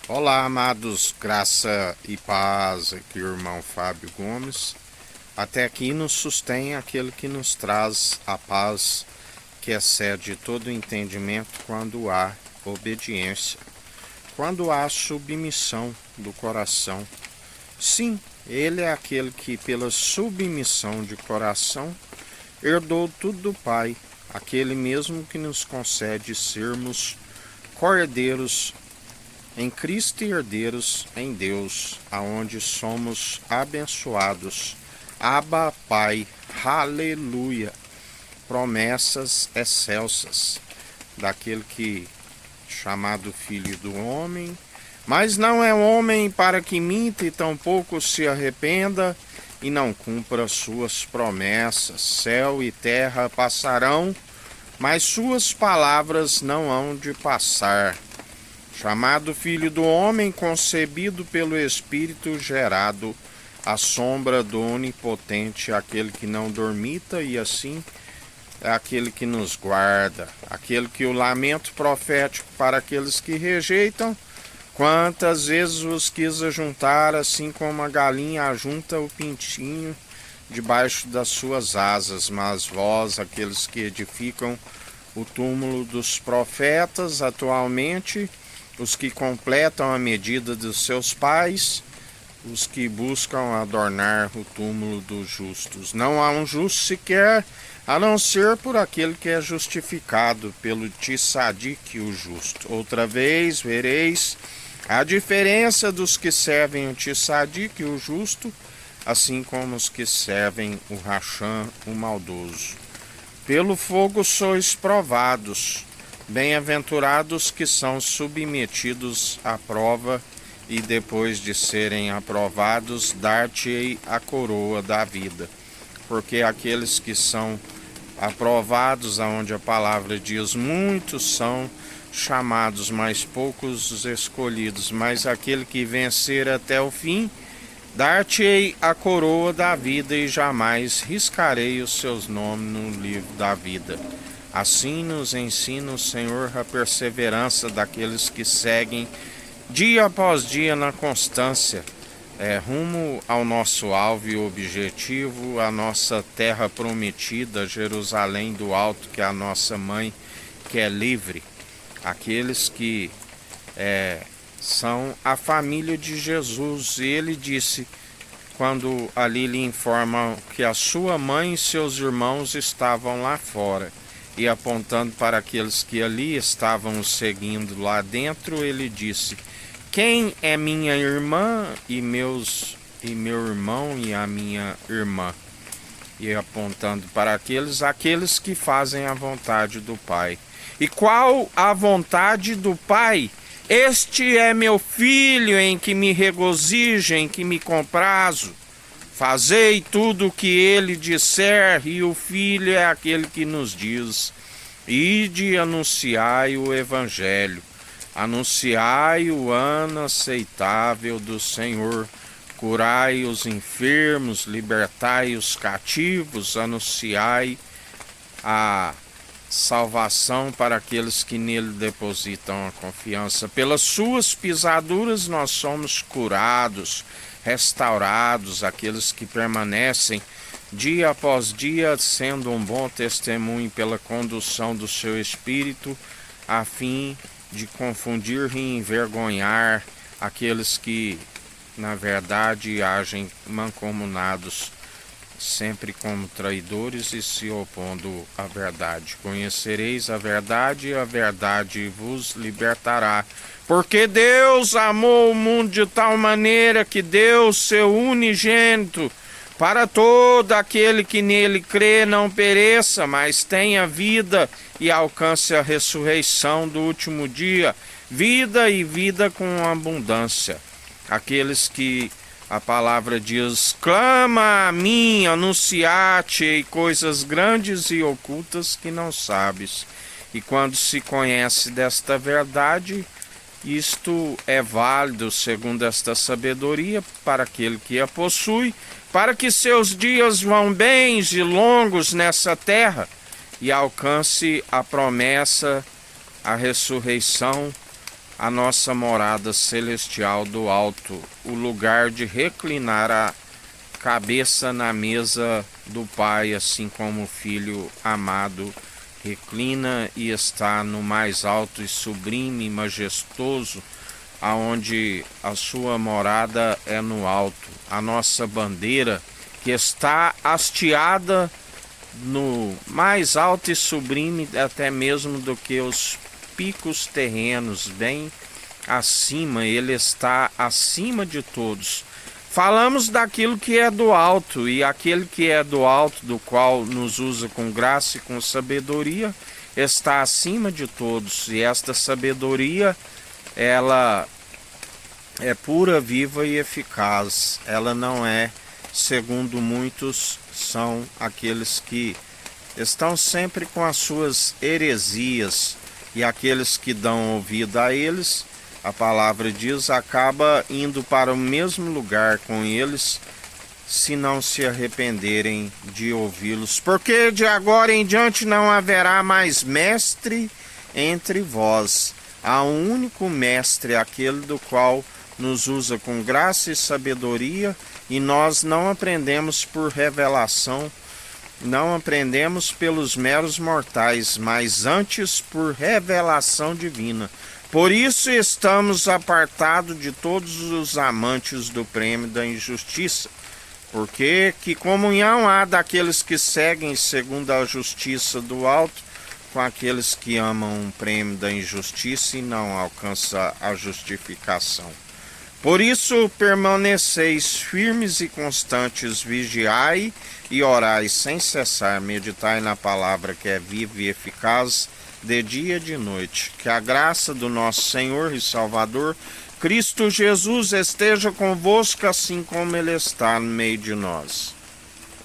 Olá, amados, graça e paz, aqui o irmão Fábio Gomes. Até aqui nos sustém aquele que nos traz a paz que excede todo entendimento quando há obediência, quando há submissão do coração. Sim, ele é aquele que, pela submissão de coração, herdou tudo do Pai, aquele mesmo que nos concede sermos cordeiros em Cristo e herdeiros em Deus, aonde somos abençoados. Abba, Pai, aleluia. Promessas excelsas daquele que chamado Filho do Homem, mas não é homem para que minta e tampouco se arrependa e não cumpra suas promessas. Céu e terra passarão, mas suas palavras não hão de passar. Chamado Filho do Homem, concebido pelo Espírito, gerado à sombra do Onipotente, aquele que não dormita e assim é aquele que nos guarda, aquele que o lamento profético para aqueles que rejeitam, quantas vezes vos quis ajuntar, assim como a galinha ajunta o pintinho debaixo das suas asas, mas vós, aqueles que edificam o túmulo dos profetas atualmente, os que completam a medida dos seus pais, os que buscam adornar o túmulo dos justos. Não há um justo sequer, a não ser por aquele que é justificado pelo Tissadique, o justo. Outra vez vereis a diferença dos que servem o Tissadique, o justo, assim como os que servem o Racham, o maldoso. Pelo fogo sois provados. Bem-aventurados que são submetidos à prova, e depois de serem aprovados, dar-te-ei a coroa da vida. Porque aqueles que são aprovados, aonde a palavra diz, muitos são chamados, mas poucos os escolhidos. Mas aquele que vencer até o fim, dar-te-ei a coroa da vida, e jamais riscarei os seus nomes no livro da vida. Assim nos ensina o Senhor a perseverança daqueles que seguem dia após dia na constância, rumo ao nosso alvo e objetivo, a nossa terra prometida, Jerusalém do Alto, que é a nossa mãe, que é livre. Aqueles que são a família de Jesus. E ele disse, quando ali lhe informam que a sua mãe e seus irmãos estavam lá fora, e apontando para aqueles que ali estavam o seguindo lá dentro, ele disse: quem é minha irmã e meu irmão e a minha irmã? E apontando para aqueles que fazem a vontade do Pai. E qual a vontade do Pai? Este é meu filho, em que me regozijo, em que me comprazo. Fazei tudo o que ele disser, e o Filho é aquele que nos diz: ide e anunciai o Evangelho, anunciai o ano aceitável do Senhor, curai os enfermos, libertai os cativos, anunciai a salvação para aqueles que nele depositam a confiança. Pelas suas pisaduras nós somos curados, restaurados, aqueles que permanecem dia após dia, sendo um bom testemunho pela condução do seu Espírito, a fim de confundir e envergonhar aqueles que, na verdade, agem mancomunados, sempre como traidores e se opondo à verdade. Conhecereis a verdade, e a verdade vos libertará. Porque Deus amou o mundo de tal maneira que deu seu unigênito, para todo aquele que nele crê não pereça, mas tenha vida e alcance a ressurreição do último dia, vida e vida com abundância. Aqueles que a palavra diz: clama a mim, anunciar-te coisas grandes e ocultas que não sabes. E quando se conhece desta verdade, isto é válido segundo esta sabedoria para aquele que a possui, para que seus dias vão bens e longos nessa terra, e alcance a promessa, a ressurreição a nossa morada celestial do alto, o lugar de reclinar a cabeça na mesa do Pai, assim como o Filho amado reclina e está no mais alto e sublime e majestoso, aonde a sua morada é no alto. A nossa bandeira, que está hasteada no mais alto e sublime, até mesmo do que os picos terrenos, bem acima, ele está acima de todos. Falamos daquilo que é do alto, e aquele que é do alto, do qual nos usa com graça e com sabedoria, está acima de todos. E esta sabedoria, ela é pura, viva e eficaz. Ela não é, segundo muitos, são aqueles que estão sempre com as suas heresias, e aqueles que dão ouvido a eles, a palavra diz, acaba indo para o mesmo lugar com eles, se não se arrependerem de ouvi-los. Porque de agora em diante não haverá mais mestre entre vós. Há um único mestre, aquele do qual nos usa com graça e sabedoria, e nós não aprendemos por revelação, não aprendemos pelos meros mortais, mas antes por revelação divina. Por isso estamos apartados de todos os amantes do prêmio da injustiça, porque que comunhão há daqueles que seguem segundo a justiça do alto com aqueles que amam o prêmio da injustiça e não alcançam a justificação. Por isso permaneceis firmes e constantes, vigiai e orai sem cessar, meditai na palavra que é viva e eficaz, de dia e de noite. Que a graça do nosso Senhor e Salvador, Cristo Jesus, esteja convosco, assim como Ele está no meio de nós.